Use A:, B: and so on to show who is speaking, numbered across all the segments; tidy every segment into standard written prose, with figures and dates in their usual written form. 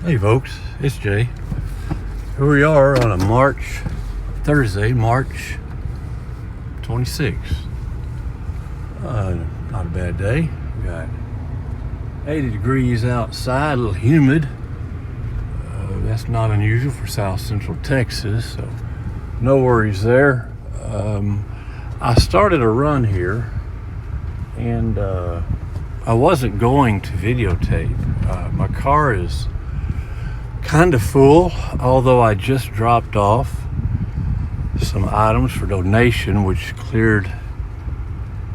A: Hey folks, it's Jay. Here we are on a Thursday, March 26th. Not a bad day. We got 80 degrees outside, a little humid. That's not unusual for South Central Texas, so no worries there. I started a run here, and I wasn't going to videotape. My car is kind of full, although I just dropped off some items for donation, which cleared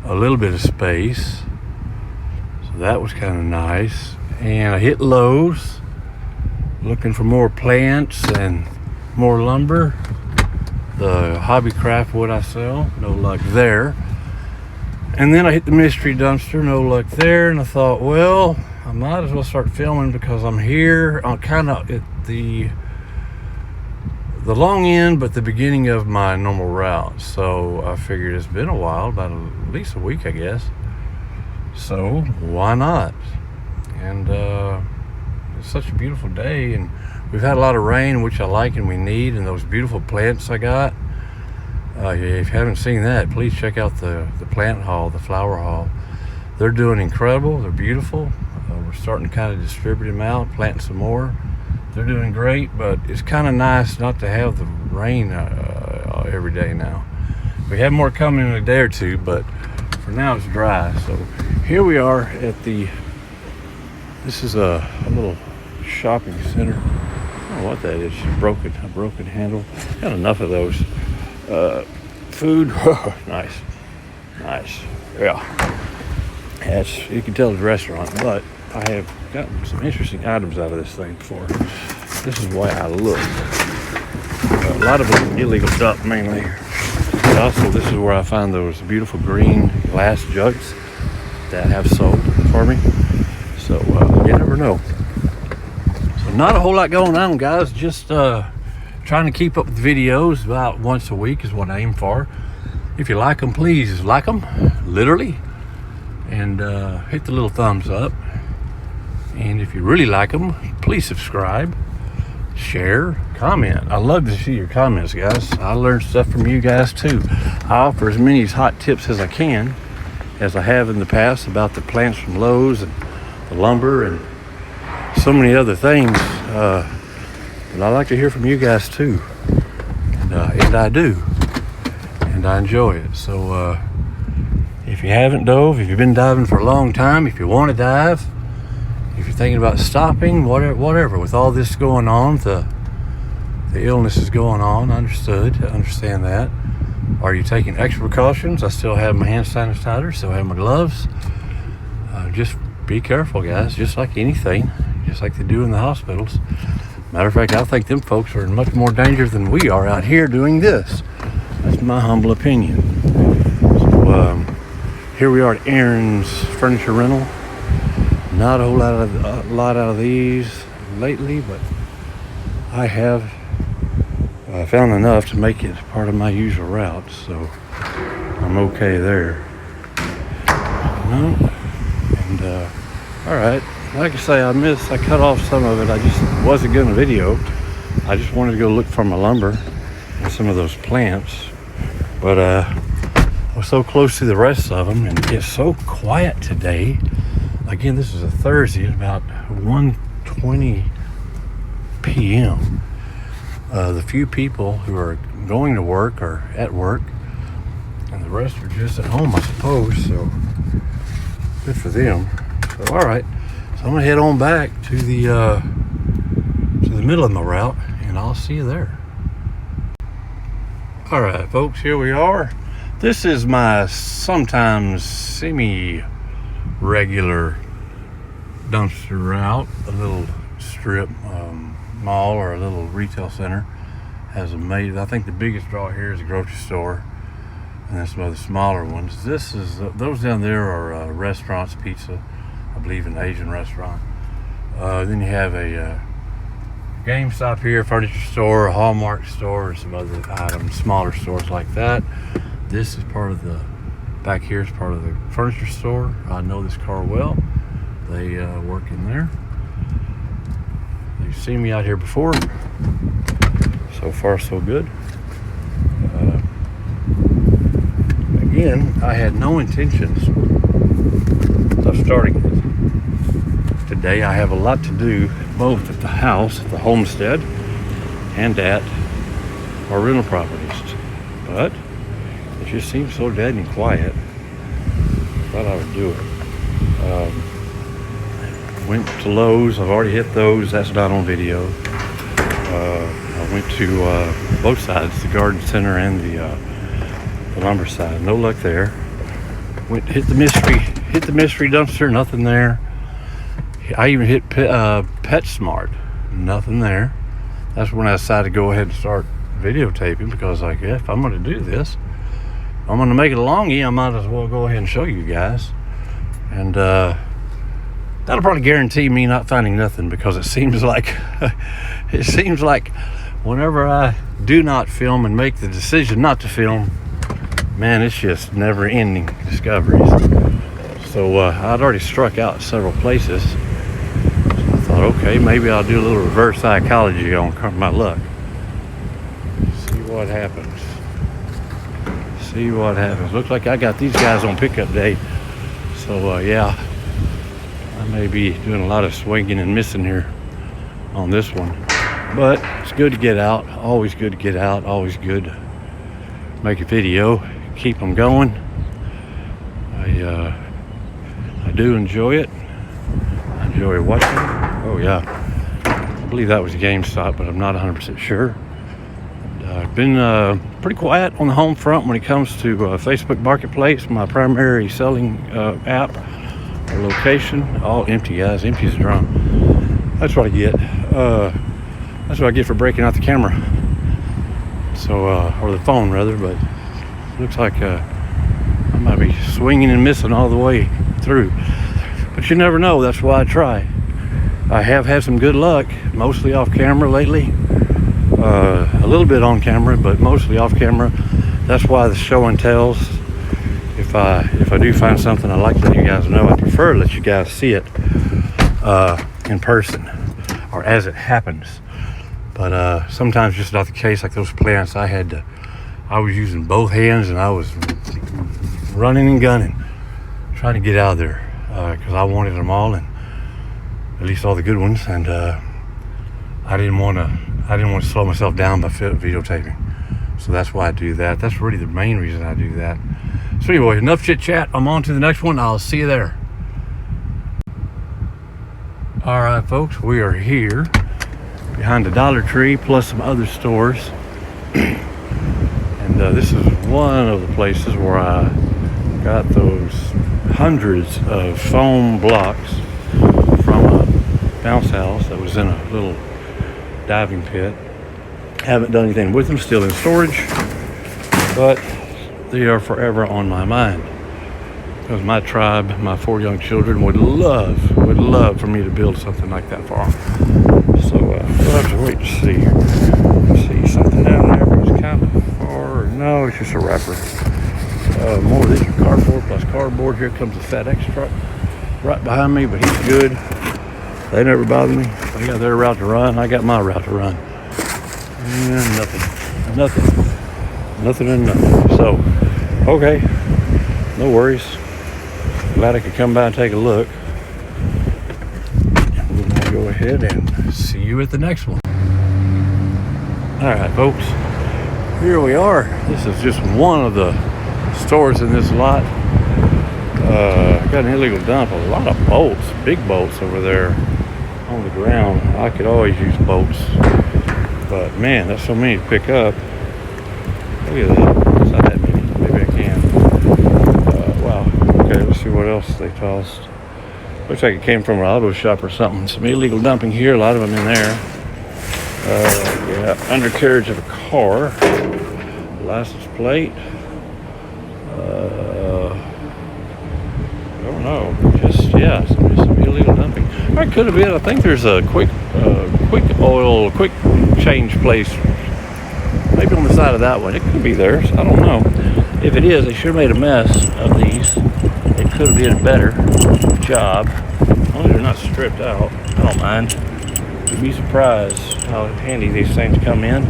A: a little bit of space, so that was kind of nice. And I hit Lowe's looking for more plants and more lumber. The Hobbycraft wood I sell, no luck there. And then I hit the mystery dumpster, no luck there. And I thought, well, I might as well start filming because I'm here on kind of at the long end, but the beginning of my normal route. So I figured it's been a while, about at least a week, I guess. So why not? And it's such a beautiful day, and we've had a lot of rain, which I like and we need, and those beautiful plants I got. If you haven't seen that, please check out the plant haul, the flower haul. They're doing incredible. They're beautiful. We're starting to kind of distribute them out, planting some more. They're doing great, but it's kind of nice not to have the rain every day now. We have more coming in a day or two, but for now it's dry. So here we are at this is a little shopping center. I don't know what that is. A broken handle. Got enough of those. Food. Nice. Yeah. You can tell it's a restaurant, but I have gotten some interesting items out of this thing before. This is why I look. A lot of it illegal stuff mainly. But also this is where I find those beautiful green glass jugs that have sold for me. So you never know. So not a whole lot going on, guys. Just trying to keep up with videos about once a week is what I aim for. If you like them, please like them, literally. And hit the little thumbs up. And if you really like them, please subscribe, share, comment. I love to see your comments, guys. I learn stuff from you guys too. I offer as many hot tips as I can, as I have in the past, about the plants from Lowe's and the lumber and so many other things. But I like to hear from you guys too. And I do. And I enjoy it. So if you haven't dove, if you've been diving for a long time, if you want to dive, if you're thinking about stopping, whatever, with all this going on, the illness is going on, I understand that. Are you taking extra precautions? I still have my hand sanitizer, still have my gloves. Just be careful, guys, just like anything, just like they do in the hospitals. Matter of fact, I think them folks are in much more danger than we are out here doing this. That's my humble opinion. So, here we are at Aaron's Furniture Rental. Not a whole lot out of these lately, but I have found enough to make it part of my usual route, so I'm okay there. And all right, like I say, I cut off some of it. I just wasn't going to video. I just wanted to go look for my lumber and some of those plants, but I was so close to the rest of them, and it's so quiet today. Again, this is a Thursday at about 1:20 p.m. The few people who are going to work are at work, and the rest are just at home, I suppose. So good for them. So all right, so I'm gonna head on back to the middle of my route, and I'll see you there. All right, folks, here we are. This is my sometimes semi-regular dumpster route. A little strip mall or a little retail center has I think the biggest draw here is a grocery store, and then some other smaller ones. Those down there are restaurants, pizza, I believe an Asian restaurant. Then you have a GameStop here, furniture store, a Hallmark store, and some other items, smaller stores like that. This is back here is part of the furniture store. I know this car well. They work in there. They You've seen me out here before. So far, so good. Again, I had no intentions of starting it. Today, I have a lot to do, both at the house, at the homestead, and at our rental properties. But it just seems so dead and quiet. Thought I would do it. Went to Lowe's. I've already hit those. That's not on video. I went to both sides, the garden center and the lumber side. No luck there. Hit the mystery dumpster. Nothing there. I even hit PetSmart. Nothing there. That's when I decided to go ahead and start videotaping, because like, yeah, if I'm going to do this, I'm going to make it a longie, I might as well go ahead and show you guys. And that'll probably guarantee me not finding nothing, because it seems like whenever I do not film and make the decision not to film, man, it's just never ending discoveries. So I'd already struck out several places. So I thought, okay, maybe I'll do a little reverse psychology on my luck. See what happens. Looks like I got these guys on pickup day. So yeah, I may be doing a lot of swinging and missing here on this one. But it's good to get out. Always good to get out. Always good to make a video. Keep them going. I do enjoy it. I enjoy watching. Oh yeah, I believe that was a GameStop, but I'm not 100% sure. I've been pretty quiet on the home front when it comes to Facebook Marketplace, my primary selling app or location. All empty, guys. Empty as a drum. That's what I get. That's what I get for breaking out the camera. So, or the phone rather. But looks like I might be swinging and missing all the way through. But you never know. That's why I try. I have had some good luck, mostly off camera lately. A little bit on camera, but mostly off camera. That's why the show and tells. If I do find something, I like to let you guys know. I prefer to let you guys see it in person, or as it happens. But sometimes just not the case. Like those plants, I was using both hands, and I was running and gunning, trying to get out of there, because I wanted them all, and at least all the good ones. And I didn't want to slow myself down by videotaping. So that's why I do that. That's really the main reason I do that. So anyway, enough chit chat. I'm on to the next one. I'll see you there. All right, folks, we are here behind the Dollar Tree plus some other stores. And this is one of the places where I got those hundreds of foam blocks from a bounce house that was in a little diving pit. Haven't done anything with them, still in storage, but they are forever on my mind, because my tribe, my 4 young children, would love for me to build something like that for them. So we'll have to wait to see. See something down there, but it's kind of far. No, it's just a wrapper. More of these are cardboard plus cardboard. Here comes the FedEx truck right behind me, but he's good. They never bother me. They got their route to run. I got my route to run. And nothing. So, okay. No worries. Glad I could come by and take a look. We're going to go ahead and see you at the next one. Alright, folks. Here we are. This is just one of the stores in this lot. Got an illegal dump. A lot of bolts. Big bolts over there on the ground. I could always use bolts, but man, that's so many to pick up. Look at that. It's not that many. Maybe I can. Wow. Okay, let's see what else they tossed. Looks like it came from an auto shop or something. Some illegal dumping here. A lot of them in there. Yeah, undercarriage of a car. License plate. I don't know. Just some illegal dumping. Or it could have been. I think there's a quick change place. Maybe on the side of that one. It could be theirs. I don't know. If it is, they should have made a mess of these. It could have been a better job. As long as they're not stripped out, I don't mind. You'd be surprised how handy these things come in.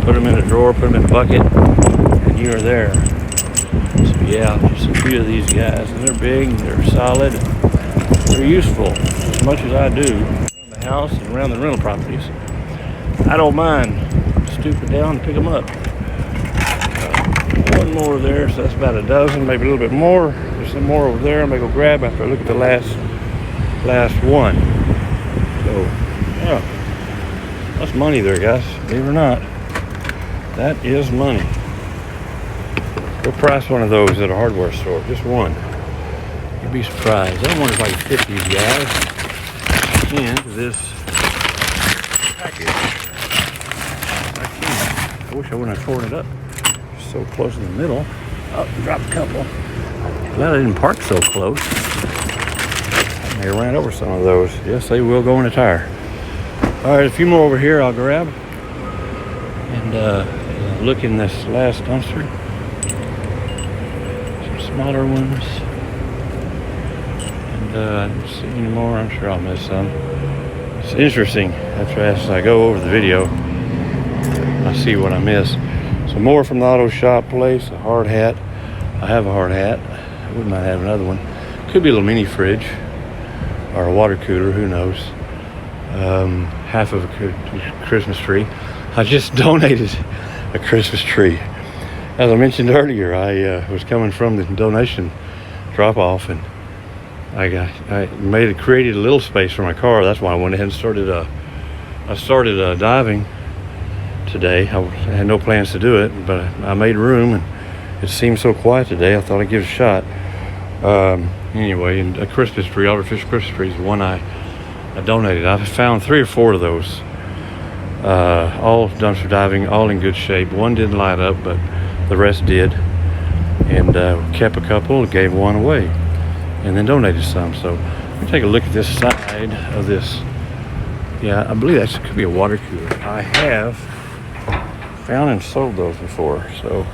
A: Put them in a drawer, put them in a bucket, and you are there. So yeah, just a few of these guys, and they're big, they're solid, they're useful as much as I do around the house and around the rental properties. I don't mind stooping down and pick them up. One more there, so that's about a dozen, maybe a little bit more. There's some more over there I'm gonna go grab after I look at the last one. So yeah, that's money there, guys, believe it or not. That is money. Go price one of those at a hardware store, just one. You'd be surprised. I wonder if I can fit these guys into this package. I can't. I wish I wouldn't have torn it up. So close in the middle. Oh, dropped a couple. Glad I didn't park so close. I may have ran over some of those. Yes, they will go in a tire. All right, a few more over here I'll grab. And look in this last dumpster. Some smaller ones. And I don't see any more. I'm sure I'll miss some. It's interesting. As I go over the video, I see what I miss. Some more from the auto shop place, a hard hat. I have a hard hat. I wouldn't mind having another one. Could be a little mini fridge or a water cooler, who knows. Half of a Christmas tree. I just donated a Christmas tree. As I mentioned earlier, I was coming from the donation drop-off, and I created a little space for my car. That's why I went ahead and started diving today. I had no plans to do it, but I made room, and it seemed so quiet today, I thought I'd give it a shot. Anyway, and a Christmas tree, artificial Christmas tree, is the one I donated. I've found 3 or 4 of those, all dumpster diving, all in good shape. One didn't light up, but the rest did, and kept a couple, gave one away, and then donated some. So let me take a look at this side of this. Yeah, I believe that could be a water cooler. I have found and sold those before, so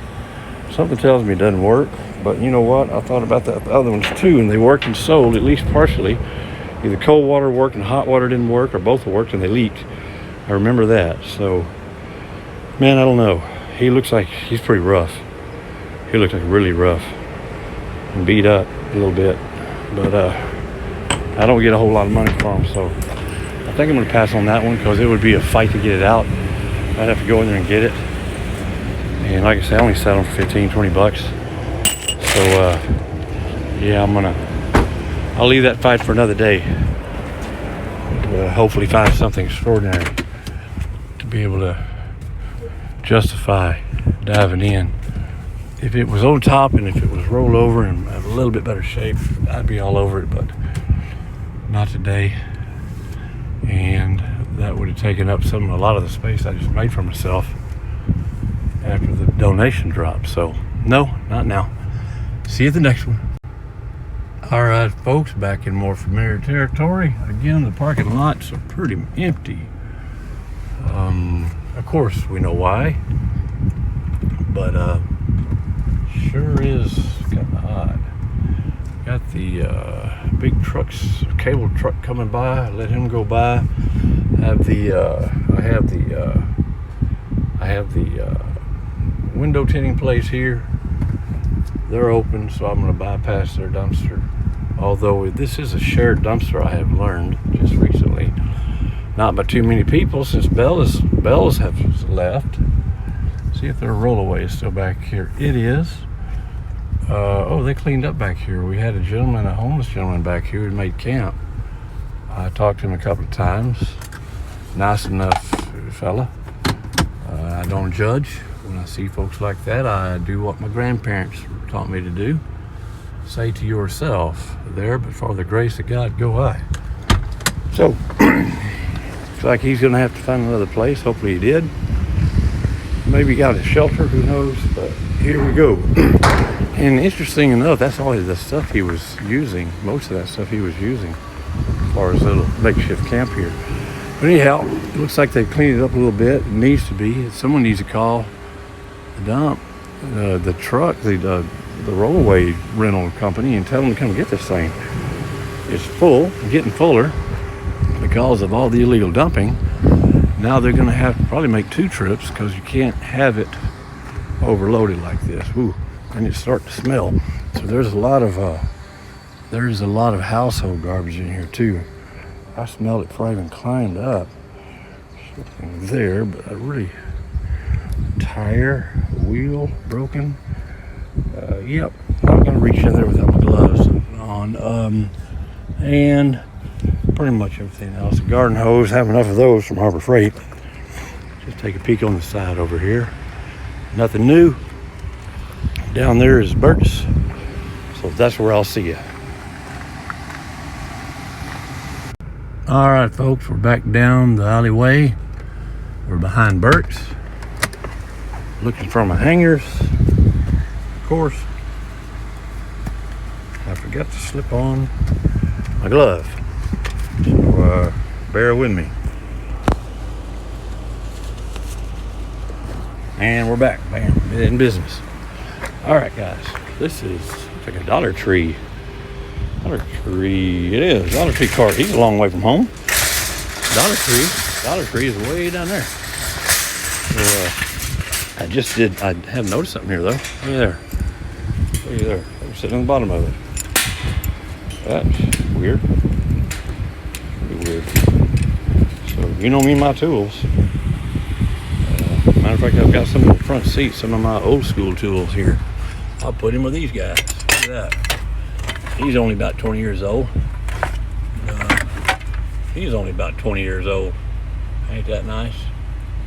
A: something tells me it doesn't work. But you know what, I thought about the other ones too, and they worked and sold, at least partially. Either cold water worked and hot water didn't work, or both worked and they leaked. I remember that. So man, I don't know, he looks like he's pretty rough. He looks like really rough and beat up a little bit, but I don't get a whole lot of money for him, so I think I'm gonna pass on that one, because it would be a fight to get it out. I'd have to go in there and get it. And like I said, I only sell them for 15, 20 bucks. So, yeah, I'll leave that fight for another day. Hopefully find something extraordinary to be able to justify diving in. If it was on top and if it was rolled over and a little bit better shape, I'd be all over it, but not today. And that would have taken up a lot of the space I just made for myself after the donation drop. So no, not now. See you at the next one. All right, folks, back in more familiar territory. Again, the parking lots are pretty empty. Of course, we know why, but sure is kind of odd. Got the big trucks, cable truck coming by. Let him go by. I have the window tinting place here. They're open, so I'm going to bypass their dumpster. Although this is a shared dumpster, I have learned just recently. Not by too many people, since Bells have left. See if their rollaway is still back here. It is. Oh, they cleaned up back here. We had a homeless gentleman back here who made camp. I talked to him a couple of times. Nice enough fella. I don't judge. When I see folks like that, I do what my grandparents taught me to do. Say to yourself, there, but for the grace of God, go I. So, looks like he's going to have to find another place. Hopefully he did. Maybe got a shelter, who knows, but here we go. And interesting enough, that's all the stuff he was using. Most of that stuff he was using as far as a little makeshift camp here. But anyhow, it looks like they've cleaned it up a little bit. It needs to be. Someone needs to call the dump, the truck, the rollaway rental company, and tell them to come get this thing. It's full, getting fuller. The because of all the illegal dumping, now they're going to have to probably make 2 trips because you can't have it overloaded like this. Ooh, and it's starting to smell. So there's a lot of household garbage in here too. I smelled it before I even climbed up. Something there, but a really tire, wheel broken. Yep, not gonna reach in there without my gloves on. And pretty much everything else. A garden hose, have enough of those from Harbor Freight. Just take a peek on the side over here. Nothing new. Down there is Bert's. So that's where I'll see you. All right, folks, we're back down the alleyway. We're behind Bert's, looking for my hangers. Of course, I forgot to slip on my glove, so bear with me. And we're back, bam, in business. All right, guys, this is like a Dollar Tree. Dollar Tree, it is. Dollar Tree cart. He's a long way from home. Dollar Tree is way down there. So, I have noticed something here though. Look there. I'm sitting on the bottom of it. That's weird. Pretty weird. So, you know me and my tools. Matter of fact, I've got some in the front seat, some of my old school tools here. I'll put him with these guys. Look at that. He's only about 20 years old. He's only about 20 years old. Ain't that nice?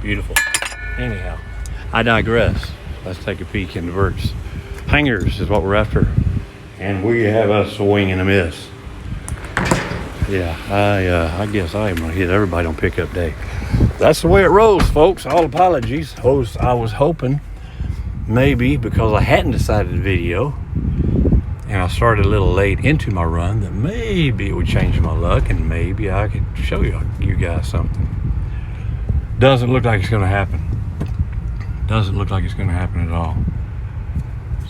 A: Beautiful. Anyhow, I digress. Let's take a peek into Bert's. Hangers is what we're after. And we have a swing and a miss. Yeah, I guess I am going to hit everybody on pickup day. That's the way it rolls, folks. All apologies. I was hoping maybe because I hadn't decided the video and I started a little late into my run that maybe it would change my luck and maybe I could show you guys something. Doesn't look like it's going to happen. Doesn't look like it's going to happen at all.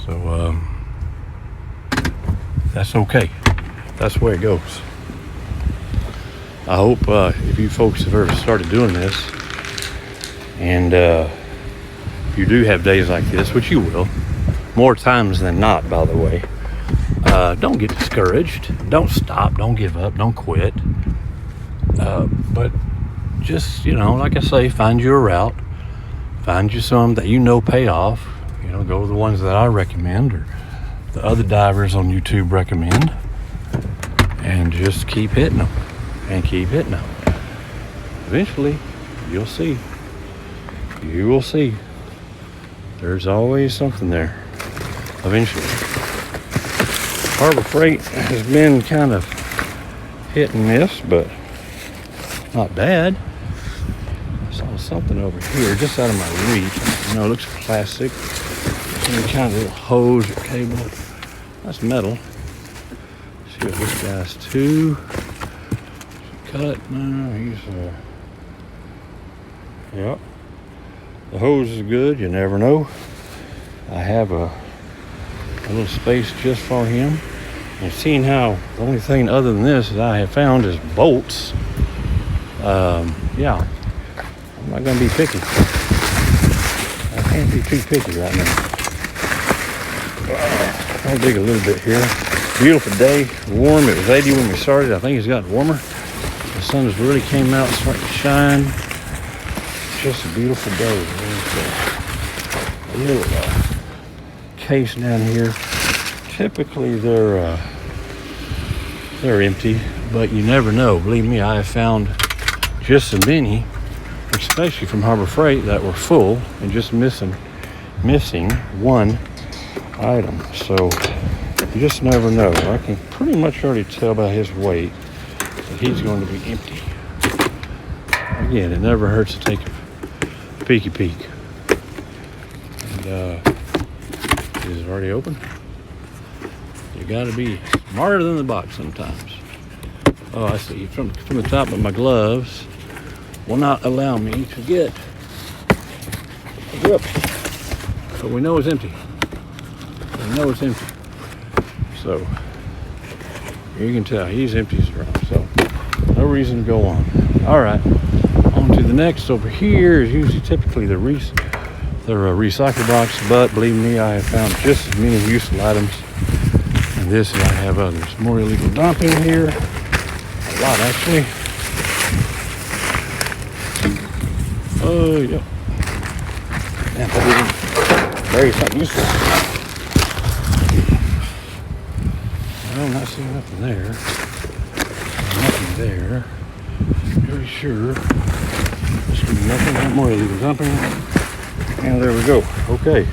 A: So that's okay. That's the way it goes. I hope if you folks have ever started doing this and you do have days like this, which you will, more times than not, by the way, don't get discouraged. Don't stop. Don't give up. Don't quit. But just, like I say, find you a route. Find you some that pay off. Go with the ones that I recommend or the other divers on YouTube recommend. And just keep hitting them. And keep hitting them. Eventually, you'll see. You will see. There's always something there. Eventually. Harbor Freight has been kind of hit and miss, but not bad. I saw something over here just out of my reach. It looks plastic. Some kind of little hose or cable. That's metal. Let's see what this guy's to. Cut. No, he's yep. The hose is good. You never know. I have a little space just for him. And seeing how the only thing other than this that I have found is bolts. Yeah, I'm not gonna be picky. I can't be too picky right now. I'll dig a little bit here. Beautiful day, warm. It was 80 when we started. I think it's gotten warmer. The sun has really came out, starting to shine. Just a beautiful day. There's a little case down here. Typically they're empty, but you never know. Believe me, I have found just as many, especially from Harbor Freight, that were full and just missing one item. So you just never know. I can pretty much already tell by his weight that he's going to be empty. Again, it never hurts to take a peeky peek. And is it already open? You gotta be smarter than the box sometimes. Oh, I see. From the top of my gloves will not allow me to get a grip. So we know it's empty. So you can tell he's empty as well. So no reason to go on. All right, on to the next. Over here is usually typically the recycle box, but believe me, I have found just as many useful items in this as I have others. More illegal dumping here, a lot actually. Oh yeah, man, that didn't bury something useful. I'm not seeing nothing there. Nothing there. Very sure. This could be nothing. Not more illegal dumping. And there we go. Okay.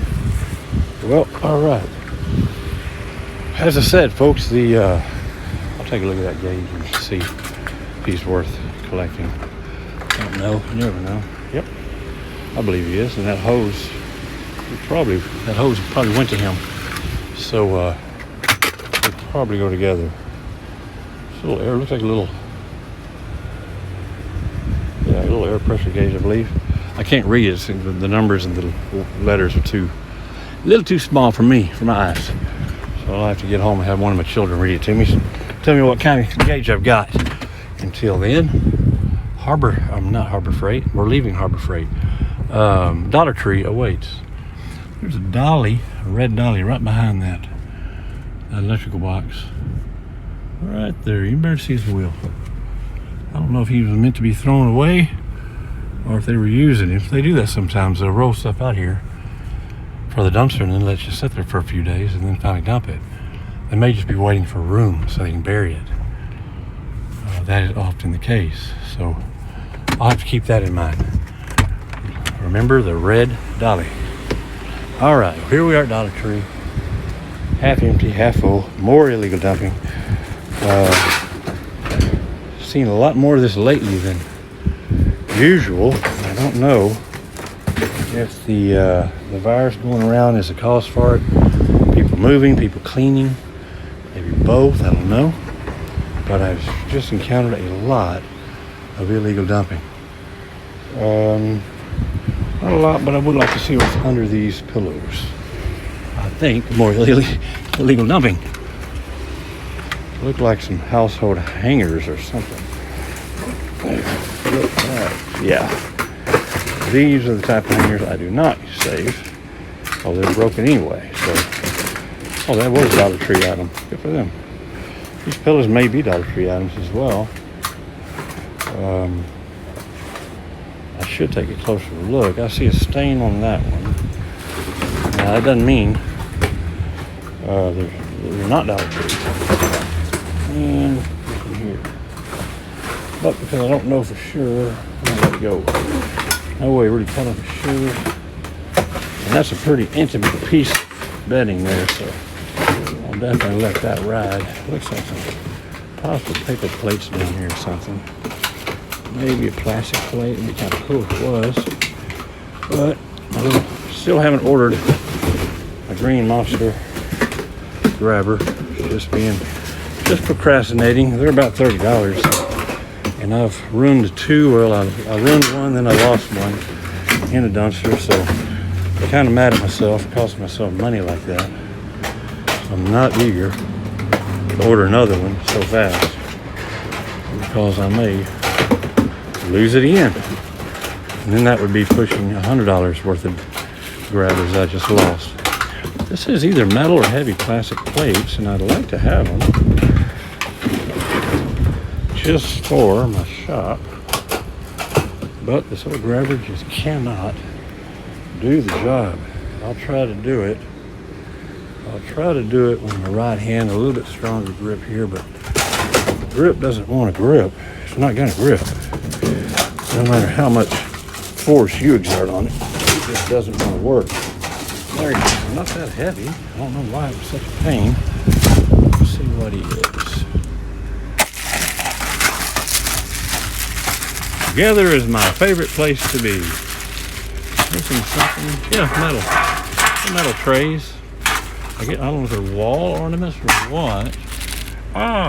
A: Well, all right. As I said, folks, I'll take a look at that gauge and see if he's worth collecting. Don't know. You never know. Yep. I believe he is. And that hose probably went to him. So they probably go together. This little air looks like a little air pressure gauge, I believe. I can't read it. The numbers and the letters are a little too small for me, for my eyes. So I'll have to get home and have one of my children read it to me. So tell me what kind of gauge I've got. Until then, not Harbor Freight. We're leaving Harbor Freight. Dollar Tree awaits. There's a red dolly right behind that electrical box. Right there. You better see his wheel. I don't know if he was meant to be thrown away or if they were using it. If they do that sometimes, they'll roll stuff out here for the dumpster and then let you sit there for a few days and then finally dump it. They may just be waiting for room so they can bury it. That is often the case. So I'll have to keep that in mind. Remember the red dolly. All right, here we are at Dollar Tree. Half empty, half full. More illegal dumping. Seen a lot more of this lately than usual. I don't know if the virus going around is a cause for it. People moving, people cleaning, maybe both. I don't know. But I've just encountered a lot of illegal dumping. Not a lot, but I would like to see what's under these pillows. I think more illegal dumping. Look like some household hangers or something. Yeah. These are the type of hangers I do not save. Oh, they're broken anyway. So, that was a Dollar Tree item. Good for them. These pillows may be Dollar Tree items as well. I should take a closer look. I see a stain on that one. Now, that doesn't mean they're not Dollar Tree. And from here. But because I don't know for sure, I'm gonna let it go. No way really telling for sure. And that's a pretty intimate piece of bedding there, so I'll definitely let that ride. Looks like some possible paper plates down here or something. Maybe a plastic plate. It'd be kind of cool if it was. But I still haven't ordered a green monster grabber. Just procrastinating. They're about $30, and I've ruined two. Well, I ruined one, then I lost one in a dumpster. So I'm kind of mad at myself for costing myself money like that. So I'm not eager to order another one so fast because I may lose it again, and then that would be pushing $100 worth of grabbers I just lost. This is either metal or heavy plastic plates, and I'd like to have them just for my shop, but this old grabber just cannot do the job. I'll try to do it. With my right hand, a little bit stronger grip here, but the grip doesn't want to grip. It's not going to grip. No matter how much force you exert on it, it just doesn't want to work. There you go. Not that heavy. I don't know why it was such a pain. Let's see what he is. Together is my favorite place to be. Missing something. Yeah, metal trays. I don't know if they're wall ornaments or what.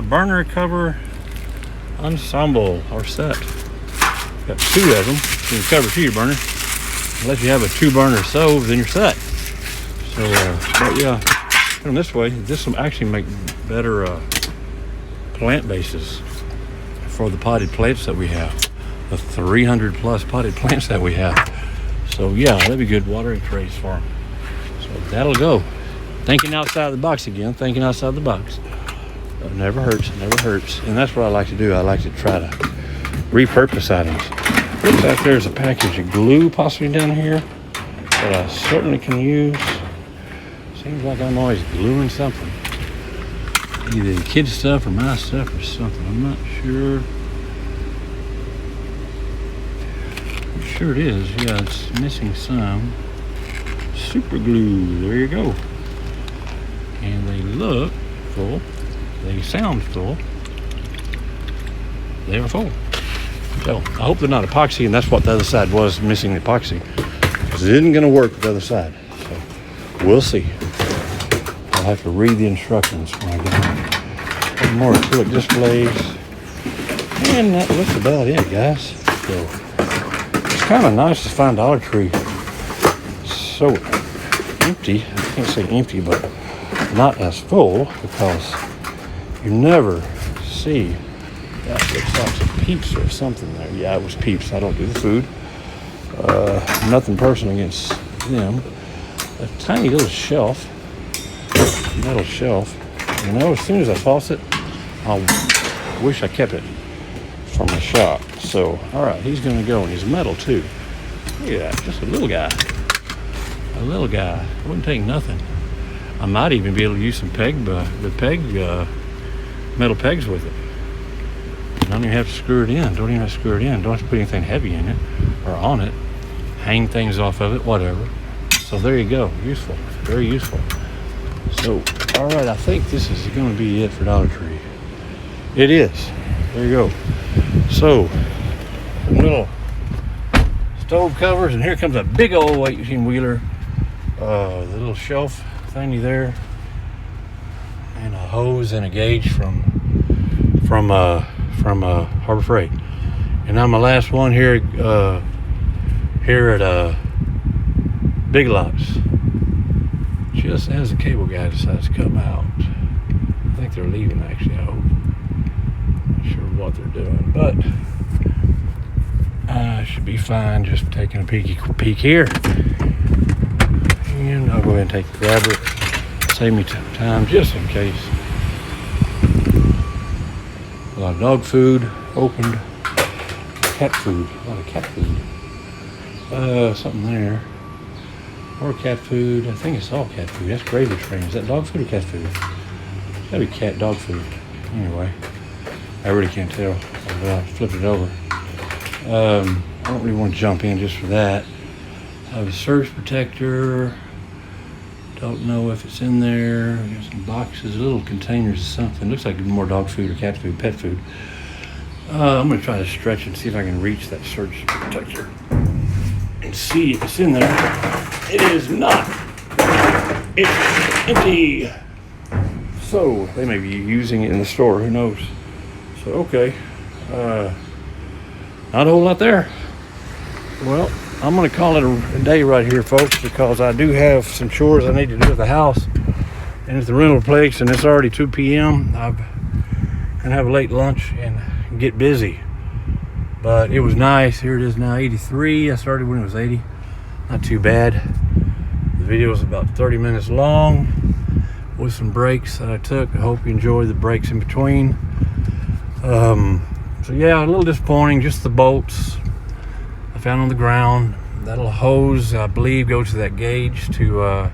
A: Burner cover ensemble or set. Got two of them. You can cover two burner. Unless you have a 2-burner stove, then you're set. So, but yeah, put them this way. This will actually make better plant bases for the potted plants that we have, the 300 plus potted plants that we have. So yeah, that'd be good watering trays for them. So that'll go. Thinking outside the box again, thinking outside the box. Never hurts, never hurts. And that's what I like to do. I like to try to repurpose items. Looks like there's a package of glue possibly down here that I certainly can use. Seems like I'm always gluing something. Either the kids' stuff or my stuff or something. I'm not sure. I'm sure it is. Yeah, it's missing some. Super glue. There you go. And they look full. They sound full. They are full. So I hope they're not epoxy, and that's what the other side was, missing the epoxy. Because it isn't going to work with the other side. So we'll see. I'll have to read the instructions when I get home. Some more acrylic displays. And that looks about it, guys. So it's kind of nice to find Dollar Tree so empty. I can't say empty, but not as full, because you never see. That looks like some Peeps or something there. Yeah, it was Peeps. I don't do the food. Nothing personal against them. A tiny little shelf, metal shelf. You know, as soon as I toss it, I wish I kept it from the shop. So, all right, he's going to go, and he's metal too. Look at that, just a little guy. A little guy. Wouldn't take nothing. I might even be able to use some metal pegs with it. Don't even have to screw it in. Don't even have to screw it in. Don't have to put anything heavy in it or on it. Hang things off of it, whatever. So there you go. Useful. Very useful. So, all right, I think this is going to be it for Dollar Tree. It is. There you go. So, little stove covers, and here comes a big old 18-wheeler. The little shelf thingy there, and a hose and a gauge from Harbor Freight. And now my last one here at Big Lots, just as the cable guy decides to come out. I think they're leaving, actually. I hope. Not sure what they're doing, but I should be fine just taking a peek here. And I'll go ahead and take the grabber. Save me time just in case. A lot of dog food opened. Cat food. A lot of cat food. Something there. More cat food. I think it's all cat food. That's Gravy Train. Is that dog food or cat food? It's gotta be dog food. Anyway, I really can't tell. I'll flip it over. I don't really want to jump in just for that. I have a surge protector. Don't know if it's in there. There's some boxes, little containers of something. Looks like more dog food or cat food, pet food. I'm going to try to stretch and see if I can reach that surge protector and see if it's in there. It is not. It's empty. So they may be using it in the store. Who knows? So, okay. Not a whole lot there. Well, I'm going to call it a day right here, folks, because I do have some chores I need to do at the house and at the rental place, and it's already 2 p.m. I'm going to have a late lunch and get busy. But it was nice. Here it is now, 83. I started when it was 80. Not too bad. The video is about 30 minutes long with some breaks that I took. I hope you enjoyed the breaks in between. So yeah, a little disappointing, just the bolts I found on the ground. That little hose, I believe, goes to that gauge to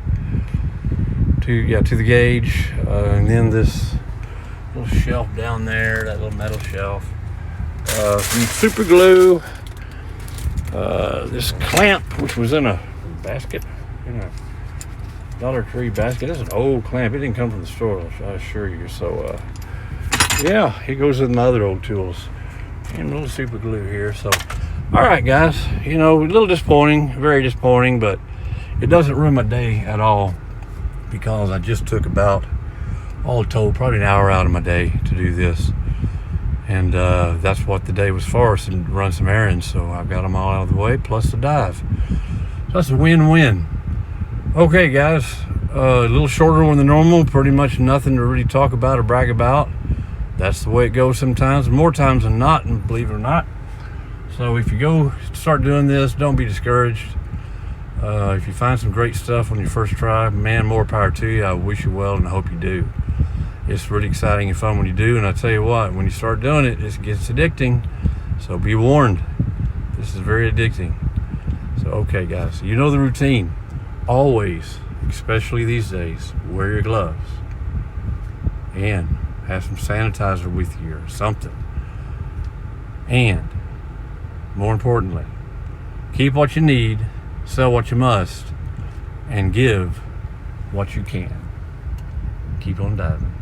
A: the gauge, and then this little shelf down there, that little metal shelf. Some super glue. This clamp, which was in a basket, in a Dollar Tree basket. That's an old clamp. It didn't come from the store, I assure you. So yeah, it goes with my other old tools. And a little super glue here. So all right, guys, you know, a little disappointing, very disappointing, but it doesn't ruin my day at all, because I just took about, all told, probably an hour out of my day to do this. And that's what the day was for, us, and run some errands. So I've got them all out of the way, plus the dive. So that's a win-win. Okay, guys, a little shorter than normal, pretty much nothing to really talk about or brag about. that's the way it goes sometimes, more times than not, and believe it or not. So if you go start doing this, don't be discouraged. If you find some great stuff on your first try, man, more power to you. I wish you well, and I hope you do. It's really exciting and fun when you do, and I tell you what, when you start doing it, it gets addicting. So be warned, this is very addicting. So okay guys, you know the routine. Always, especially these days, wear your gloves and have some sanitizer with you or something. And more importantly, keep what you need, sell what you must, and give what you can. Keep on diving.